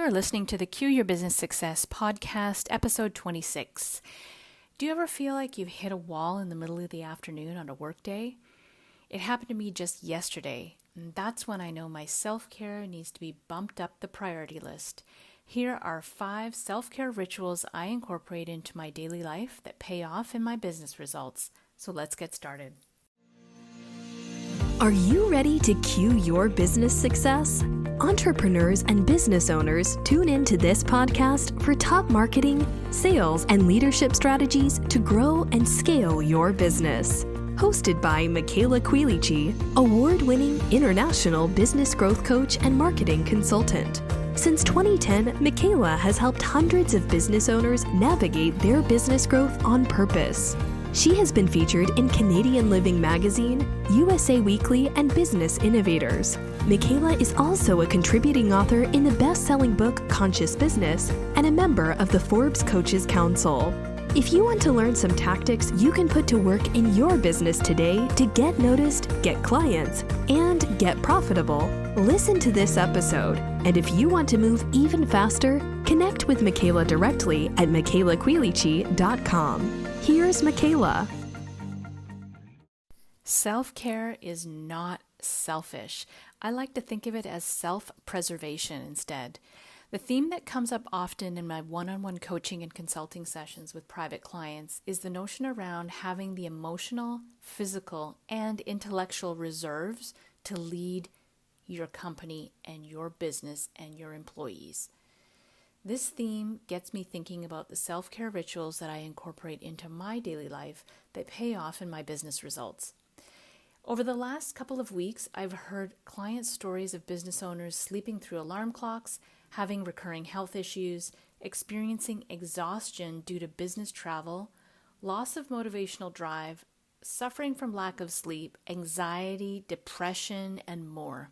are listening to the Cue Your Business Success podcast, episode 26. Do you ever feel like you've hit a wall in the middle of the afternoon on a work day? It happened to me just yesterday, and that's when I know my self-care needs to be bumped up the priority list. Here are 5 self-care rituals I incorporate into my daily life that pay off in my business results. So let's get started. Are you ready to cue your business success? Entrepreneurs and business owners, tune into this podcast for top marketing, sales, and leadership strategies to grow and scale your business. Hosted by Michaela Quilici, award-winning international business growth coach and marketing consultant. Since 2010, Michaela has helped hundreds of business owners navigate their business growth on purpose. She has been featured in Canadian Living Magazine, USA Weekly, and Business Innovators. Michaela is also a contributing author in the best-selling book Conscious Business and a member of the Forbes Coaches Council. If you want to learn some tactics you can put to work in your business today to get noticed, get clients, and get profitable, listen to this episode. And if you want to move even faster, connect with Michaela directly at michaelaquilici.com. Here's Michaela. Self-care is not selfish. I like to think of it as self-preservation instead. The theme that comes up often in my one-on-one coaching and consulting sessions with private clients is the notion around having the emotional, physical, and intellectual reserves to lead your company and your business and your employees. This theme gets me thinking about the self-care rituals that I incorporate into my daily life that pay off in my business results. Over the last couple of weeks, I've heard client stories of business owners sleeping through alarm clocks, having recurring health issues, experiencing exhaustion due to business travel, loss of motivational drive, suffering from lack of sleep, anxiety, depression, and more.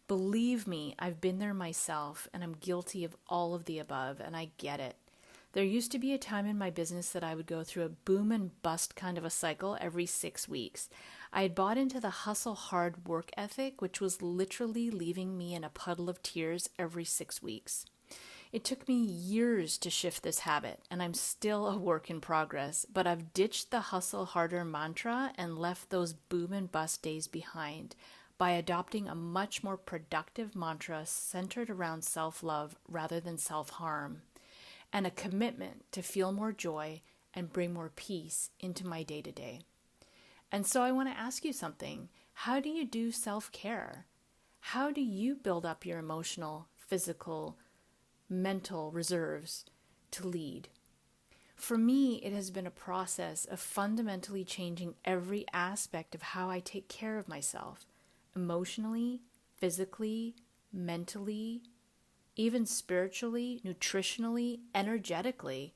Believe me, I've been there myself, and I'm guilty of all of the above, and I get it. There used to be a time in my business that I would go through a boom and bust kind of a cycle every 6 weeks. I had bought into the hustle hard work ethic, which was literally leaving me in a puddle of tears every 6 weeks. It took me years to shift this habit, and I'm still a work in progress, but I've ditched the hustle harder mantra and left those boom and bust days behind by adopting a much more productive mantra centered around self-love rather than self-harm, and a commitment to feel more joy and bring more peace into my day-to-day. And so I want to ask you something. How do you do self-care? How do you build up your emotional, physical, mental reserves to lead? For me, it has been a process of fundamentally changing every aspect of how I take care of myself, emotionally, physically, mentally, even spiritually, nutritionally, energetically.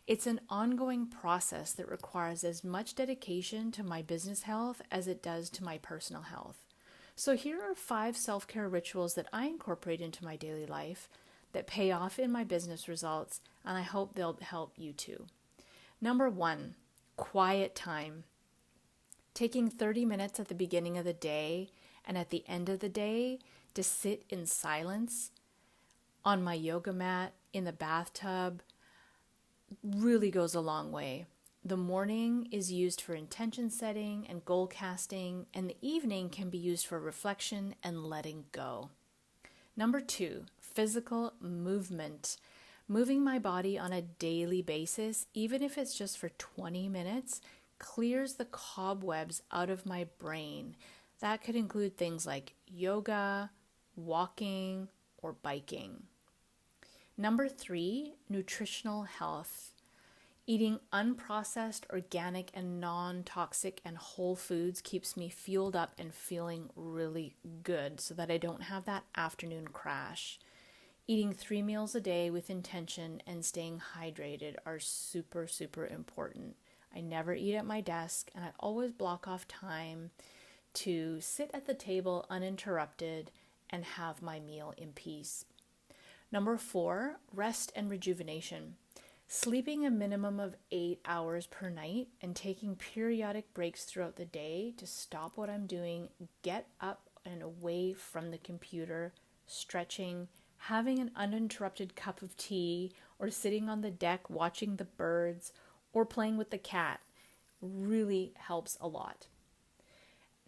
It's an ongoing process that requires as much dedication to my business health as it does to my personal health. So here are 5 self-care rituals that I incorporate into my daily life that pay off in my business results, and I hope they'll help you too. Number 1, quiet time. Taking 30 minutes at the beginning of the day and at the end of the day to sit in silence on my yoga mat, in the bathtub, really goes a long way. The morning is used for intention setting and goal casting, and the evening can be used for reflection and letting go. Number 2, physical movement. Moving my body on a daily basis, even if it's just for 20 minutes, clears the cobwebs out of my brain. That could include things like yoga, walking, or biking. Number 3, nutritional health. Eating unprocessed, organic, and non-toxic and whole foods keeps me fueled up and feeling really good so that I don't have that afternoon crash. Eating 3 meals a day with intention and staying hydrated are super, super important. I never eat at my desk, and I always block off time to sit at the table uninterrupted and have my meal in peace. Number 4, rest and rejuvenation. Sleeping a minimum of 8 hours per night and taking periodic breaks throughout the day to stop what I'm doing, get up and away from the computer, stretching, having an uninterrupted cup of tea, or sitting on the deck watching the birds, or playing with the cat really helps a lot.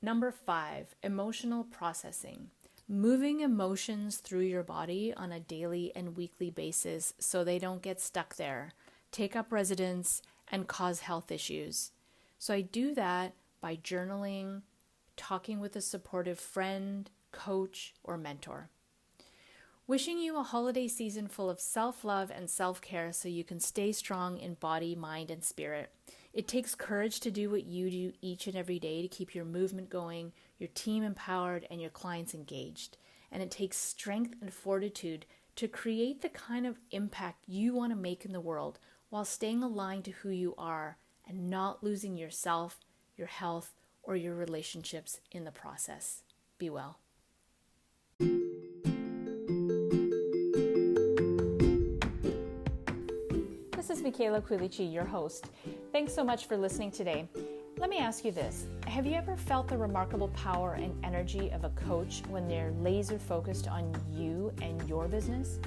Number 5, emotional processing. Moving emotions through your body on a daily and weekly basis so they don't get stuck there, take up residence, and cause health issues. So I do that by journaling, talking with a supportive friend, coach, or mentor. Wishing you a holiday season full of self-love and self-care so you can stay strong in body, mind, and spirit. It takes courage to do what you do each and every day to keep your movement going, your team empowered, and your clients engaged. And it takes strength and fortitude to create the kind of impact you want to make in the world while staying aligned to who you are and not losing yourself, your health, or your relationships in the process. Be well. This is Michaela Quilici, your host. Thanks so much for listening today. Let me ask you this. Have you ever felt the remarkable power and energy of a coach when they're laser focused on you and your business?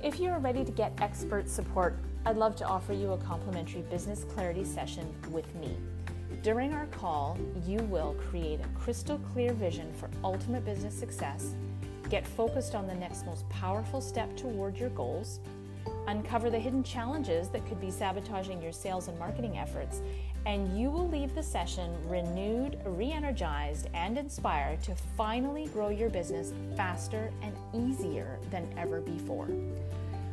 If you're ready to get expert support, I'd love to offer you a complimentary business clarity session with me. During our call, you will create a crystal clear vision for ultimate business success, get focused on the next most powerful step toward your goals, uncover the hidden challenges that could be sabotaging your sales and marketing efforts, and you will leave the session renewed, re-energized, and inspired to finally grow your business faster and easier than ever before.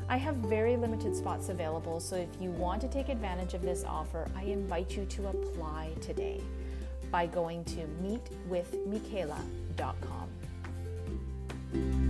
I have very limited spots available, so if you want to take advantage of this offer, I invite you to apply today by going to meetwithmichaela.com.